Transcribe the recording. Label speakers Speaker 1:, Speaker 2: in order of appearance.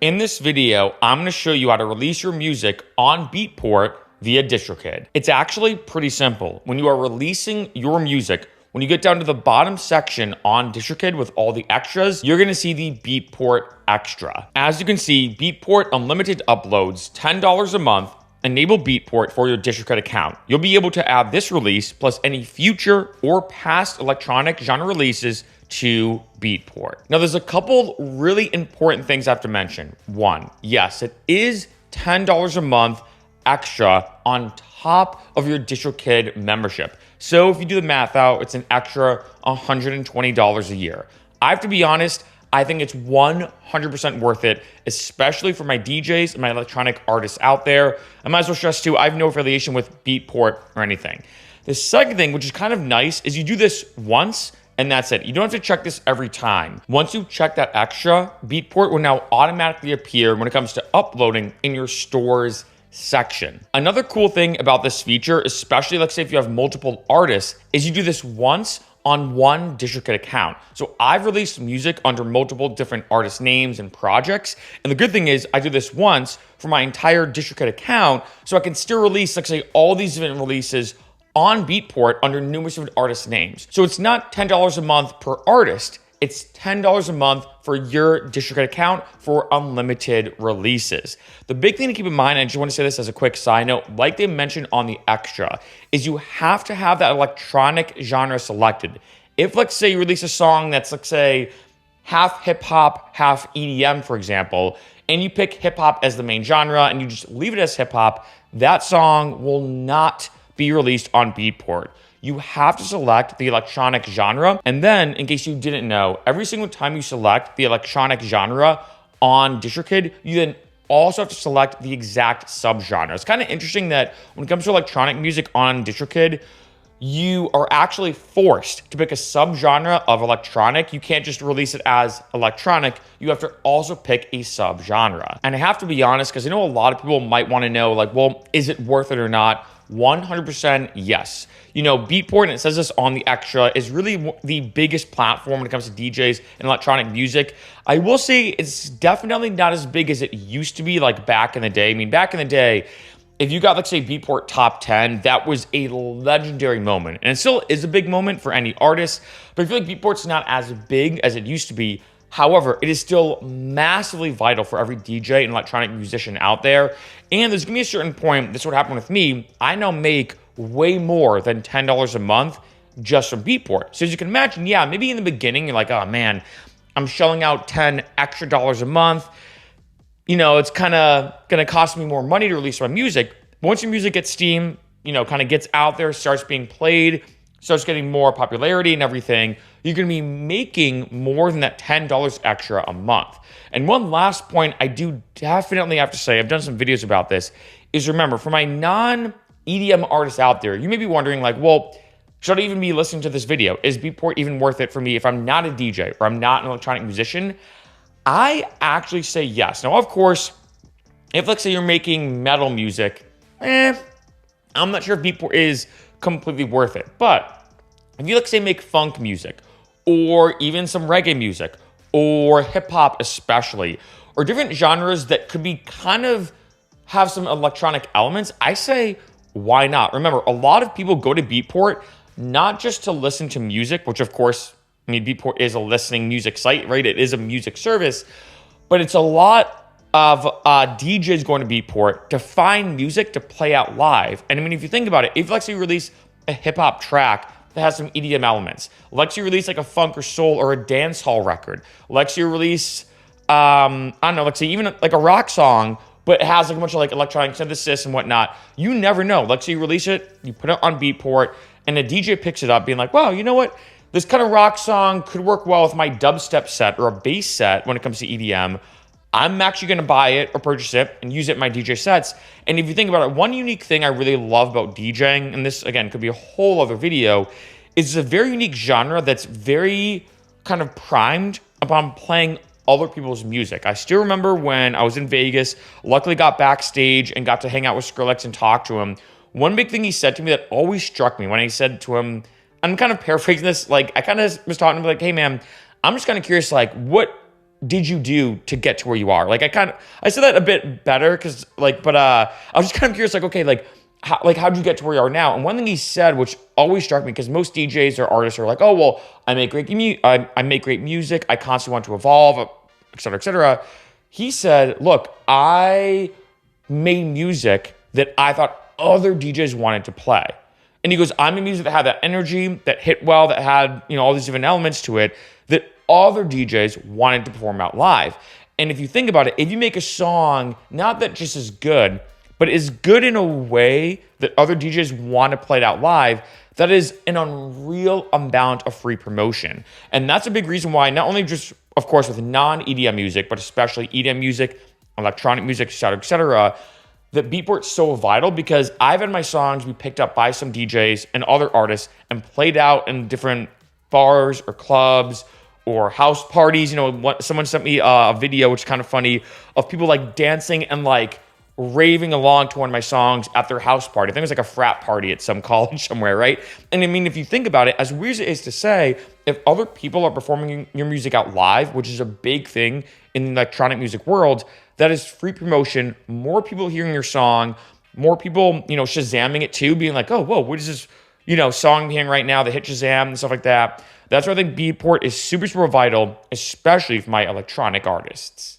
Speaker 1: In this video, I'm going to show you how to release your music on Beatport via DistroKid. It's actually pretty simple. When you are releasing your music, when you get down to the bottom section on DistroKid with all the extras, you're going to see the Beatport Extra. As you can see, Beatport Unlimited uploads $10 a month. Enable Beatport for your DistroKid account. You'll be able to add this release plus any future or past electronic genre releases to Beatport. Now, there's a couple really important things I have to mention. One, yes, it is $10 a month extra on top of your DistroKid membership. So if you do the math out, it's an extra $120 a year. I have to be honest, I think it's 100% worth it, especially for my DJs and my electronic artists out there. I might as well stress too, I have no affiliation with Beatport or anything. The second thing, which is kind of nice, is you do this once and that's it. You don't have to check this every time. Once you check that extra, Beatport will now automatically appear when it comes to uploading in your stores section. Another cool thing about this feature, especially let's say if you have multiple artists, is you do this once on one DistroKid account. So I've released music under multiple different artist names and projects. And the good thing is I do this once for my entire DistroKid account, so I can still release, let's say, all these different releases on Beatport under numerous different artist names. So it's not $10 a month per artist. It's $10 a month for your DistroKid account for unlimited releases. The big thing to keep in mind, and I just want to say this as a quick side note, like they mentioned on the extra, is you have to have that electronic genre selected. If, let's say, you release a song that's, let's say, half hip-hop, half EDM, for example, and you pick hip-hop as the main genre and you just leave it as hip-hop, that song will not be released on Beatport. You have to select the electronic genre. And then, in case you didn't know, every single time you select the electronic genre on DistroKid, you then also have to select the exact subgenre. It's kind of interesting that when it comes to electronic music on DistroKid, you are actually forced to pick a subgenre of electronic. You can't just release it as electronic. You have to also pick a subgenre. And I have to be honest, because I know a lot of people might want to know, like, well, is it worth it or not? 100% yes. You know, Beatport, and it says this on the extra, is really the biggest platform when it comes to DJs and electronic music. I will say it's definitely not as big as it used to be, like back in the day. I mean, back in the day, if you got, let's say, Beatport Top 10, that was a legendary moment. And it still is a big moment for any artist, but I feel like Beatport's not as big as it used to be. However, it is still massively vital for every DJ and electronic musician out there. And there's gonna be a certain point, this is what happened with me, I now make way more than $10 a month just from Beatport. So as you can imagine, yeah, maybe in the beginning, you're like, oh man, I'm shelling out $10 extra a month. You know, it's kind of gonna cost me more money to release my music. Once your music gets steam, you know, kind of gets out there, starts being played, starts getting more popularity and everything, you're going to be making more than that $10 extra a month. And one last point I do definitely have to say, I've done some videos about this, is remember, for my non-EDM artists out there, you may be wondering like, well, should I even be listening to this video? Is Beatport even worth it for me if I'm not a DJ or I'm not an electronic musician? I actually say yes. Now, of course, if let's say you're making metal music, I'm not sure if Beatport is completely worth it. But if you, let's say, make funk music or even some reggae music or hip hop especially, or different genres that could be kind of have some electronic elements, I say, why not? Remember, a lot of people go to Beatport not just to listen to music, which of course, I mean, Beatport is a listening music site, right? It is a music service, but it's a lot of DJs going to Beatport to find music to play out live. And I mean, if you think about it, if let's say you release a hip hop track that has some EDM elements, let's say you release like a funk or soul or a dance hall record, let's say you release, I don't know, let's say even like a rock song, but it has like a bunch of like electronic synthesis and whatnot. You never know. Let's say you release it, you put it on Beatport, and a DJ picks it up being like, wow, you know what? This kind of rock song could work well with my dubstep set or a bass set when it comes to EDM. I'm actually going to buy it or purchase it and use it in my DJ sets. And if you think about it, one unique thing I really love about DJing, and this, again, could be a whole other video, is a very unique genre that's very kind of primed upon playing other people's music. I still remember when I was in Vegas, luckily got backstage and got to hang out with Skrillex and talk to him. One big thing he said to me that always struck me when I said to him, I'm kind of paraphrasing this, like I kind of was talking to him like, hey man, I'm just kind of curious, like what did you do to get to where you are? Like I said that a bit better because but I was just kind of curious, like, okay, how'd you get to where you are now? And one thing he said, which always struck me, because most DJs or artists are like, oh, well, I make great music. I constantly want to evolve, et cetera, et cetera. He said, look, I made music that I thought other DJs wanted to play. And he goes, I made music that had that energy, that hit well, that had, all these different elements to it that other DJs wanted to perform out live. And if you think about it, if you make a song, not that just is good, but is good in a way that other DJs want to play it out live, that is an unreal amount of free promotion. And that's a big reason why, not only just, of course, with non-EDM music, but especially EDM music, electronic music, et cetera, that Beatport's so vital, because I've had my songs be picked up by some DJs and other artists and played out in different bars or clubs or house parties. Someone sent me a video, which is kind of funny, of people like dancing and like raving along to one of my songs at their house party. I think it was like a frat party at some college somewhere, right? And I mean, if you think about it, as weird as it is to say, if other people are performing your music out live, which is a big thing in the electronic music world, that is free promotion, more people hearing your song, more people, Shazamming it too, being like, oh, whoa, what is this, song I'm hearing right now that hit Shazam and stuff like that. That's why I think Beatport is super, super vital, especially for my electronic artists.